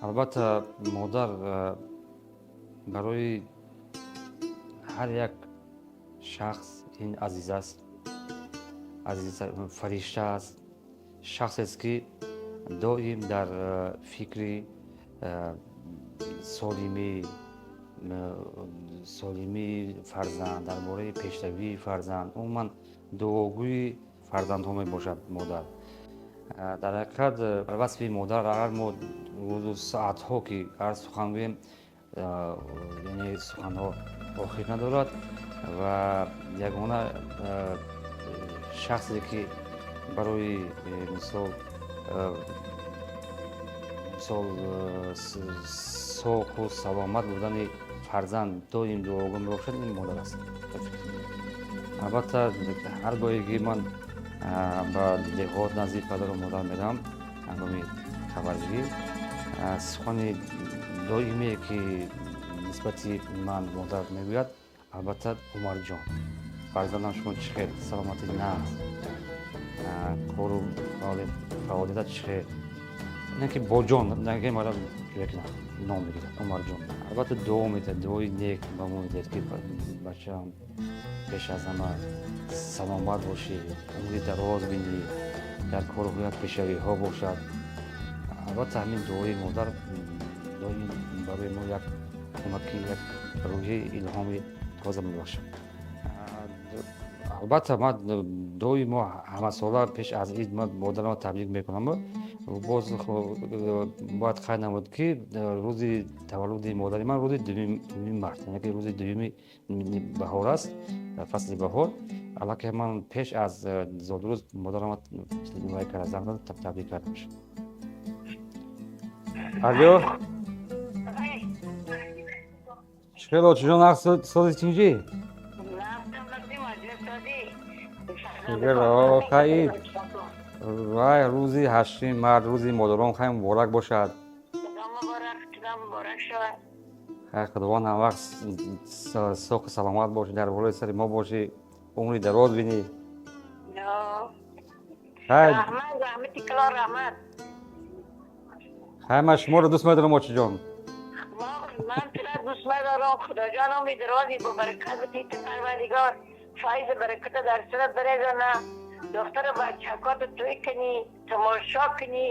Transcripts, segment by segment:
البته مادر برای هر یک شخص این عزیز است، عزیز فرشته است، شخصی است که دائم در فکر سالمی فرزند، درباره پیشروی فرزند، عموما دعاگوی فرزندها می باشد مادر. در حقیقت وصف مادر اگر ما روز ساعتها که هر سخن گوییم یعنی سخنها آخر ندارد و یگانه شخصی که برای مثال ساق و سلامت بودن فرزند دائم دعاگو میباشد این مادر است. البته هر گاهی که من به دهات نزدیک پدر و مادر میرم هنگام خبرگیری سخن دائمی که نسبتی من مادر میگوید البته عمر جان فرزندم شما چخیر، سلامتی نفس، کار و فعالیت چخیر، نه که با جان نه که مرا یک نام میگیره عمر جان. البته دعا میده، دعای نیک به ما میده که بچه‌ام پیش از همه سلامت باشی، عمری دراز بینی، در کار و خیات پیشروی ها باشد. البته همین دعای مادر دائم برای ما یک کمکی، یک روحی الهامی تازه میبخشد. البته من دائم همه ساله پیش از عید مادرم تبریک میکنم. باز باید خیلی نمود که روز تولد مادر من روز دوم مارس، یعنی که روز دوم بهار است، فصل بهار. البته من پیش از زادروز مادرم تلفن کردم، زنگ زدم تبریک کردم. الو چطور چجون نقص سازی چینجی؟ چطور خیلی وای روزی هشتم مارس روزی مادران خیلی مبارک باشد. مبارک شود. خیر خداوند هم وقت ساق و سلامت باشی، در بالای سر ما باشی، عمری دراز بینی. رحمتی کلا رحمت. خیلی من شما رو دوست می‌دارم موچی جان. من تلا دوست می‌دارم، خدا جان عمری درازی با برکت بتی پروردگار فایز برکت در سرت بریزانه، دختر بچه‌کات توی کنی، تماشا کنی،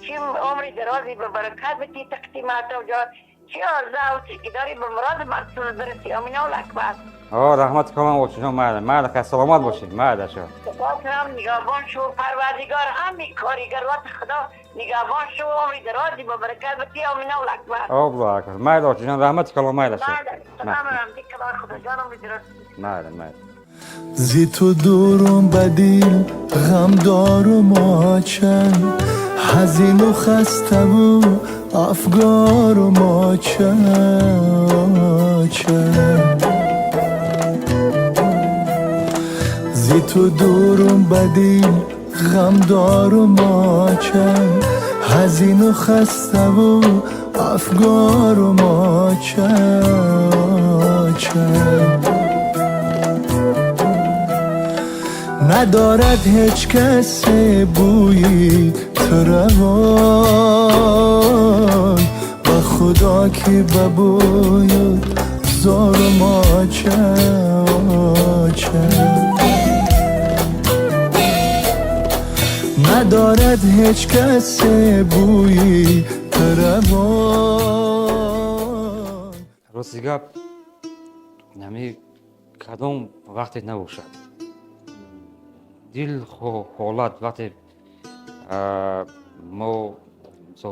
چیم عمری درازی با برکت بتی تقدیمات و جان چی آرزو چی داری به مراد مقصود برسی. آمین الاکبر. رحمت کنم موچی جان. مرد که سلامت باشی مرد شو. باز هم نگهبان شو پروردگار همین کاریگر وقت خدا نگهبان شو عمری درازی با برکت بتی. آمین الاکبر. الله اکبر. مرد موچی جان رحمت کنم مرد شو. سلام رحمتی کلا خدا جان عمری درازی. مرد. زی تو دورم بدیل غم دارم آچن، حزین و خسته و افگارم آچن. زی تو دورم بدیل غم دارم آچن، حزین و خسته و افگارم آچن. ندارد هیچ کس بویی تو روان، و خدا که ببوید زارم آچن. ندارد هیچ کس بویی تو روان. راستی گپ نمی کدام وقتی نباشد دل حالت وقتی ما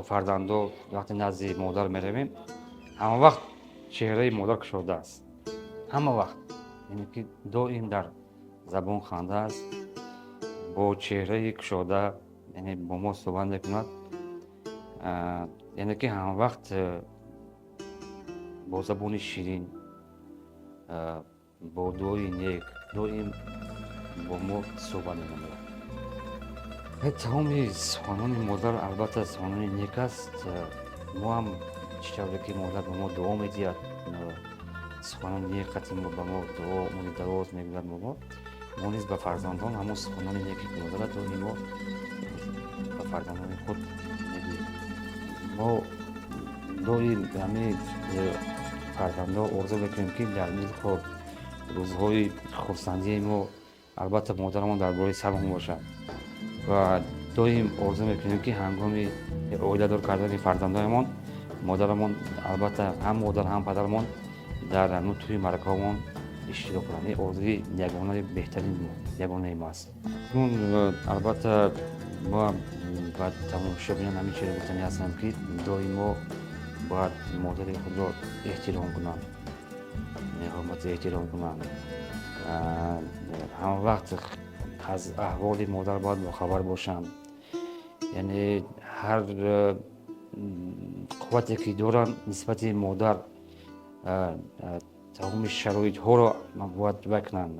فرزندا وقتی نزد مادر میرویم همه وقت چهره مادر کشوده است، همه وقت، یعنی که دائم در زبان خنده است، با چهره کشوده، یعنی با ما صحبت میکند، یعنی که همه وقت با زبان شیرین، با دعای نیک دائم با ما صحبت می‌کنند. تمام سخنان مادر البته سخنان نیک است. ما هم چطوری که مادر به ما دعا می‌دهد، سخنان نیک قطعی ما به ما دعا مونی دراز می‌گوید. ما نیز به فرزندان همون سخنان نیکی که مادر داریم ما به فرزندان خود می‌گوییم. ما доим ҳамин фарзандо орзу мекунем ки дар мисли хоб рӯзҳои хурсандии мо албатта модарамон дар бораи сармон бошад ва доим орзу мекунем ки ҳангоми оиладор кардани фарзандоямон модарамон албатта ҳам модар ҳам падарамон дар ҳамун тӯи маракаҳомон иштирок кунанд. Ин орзуи ягонаи беҳтарин ягонаи мо аст. Албатта мо ба тамошобинон ҳамин чиро гуфтанӣ ҳастам ки доимо бояд модари худро эҳтиром кунанд, ҳурмату эҳтиром кунанд. ҳама вақт аз аҳволи модар бояд бохабар бошанд. Яъне ҳар қуввате ки доранд нисбати модар тамоми шароитҳоро бояд кунанд,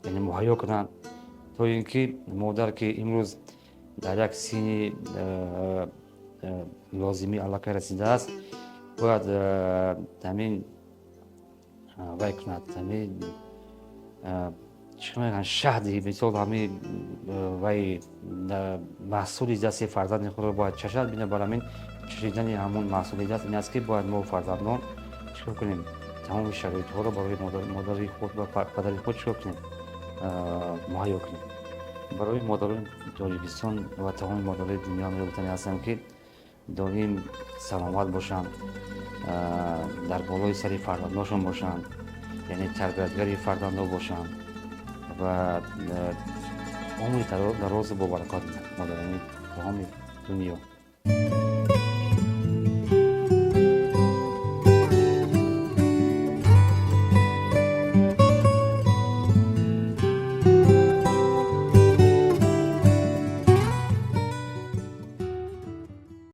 яъне муҳайё кунанд, то ин ки модар ки имрӯз дар як синни лозимӣ аллакай расидааст, бояд ҳамин вай кунад, ҳамин чӣ мегӯянд шаҳди мисол ҳамин вай маҳсули дасти фарзанди худро бояд чашад. Бинобар ҳамин чашидани ҳамон маҳсули даст ин аст ки бояд мо фарзандон чикор кунем, тамоми шароитҳоро барои модари худ ва падари худ чикор кунем, муҳайё кунем. барои модарони Тоҷикистон ва тамоми модарои дунё мегуфтанӣ ҳастам ки доим саломат бошанд, дар болои сари фарзандонашон бошанд, яъне тарбиятгари фарзандо бошанд ва умри дарозу бобаракот модарони тамоми дунё.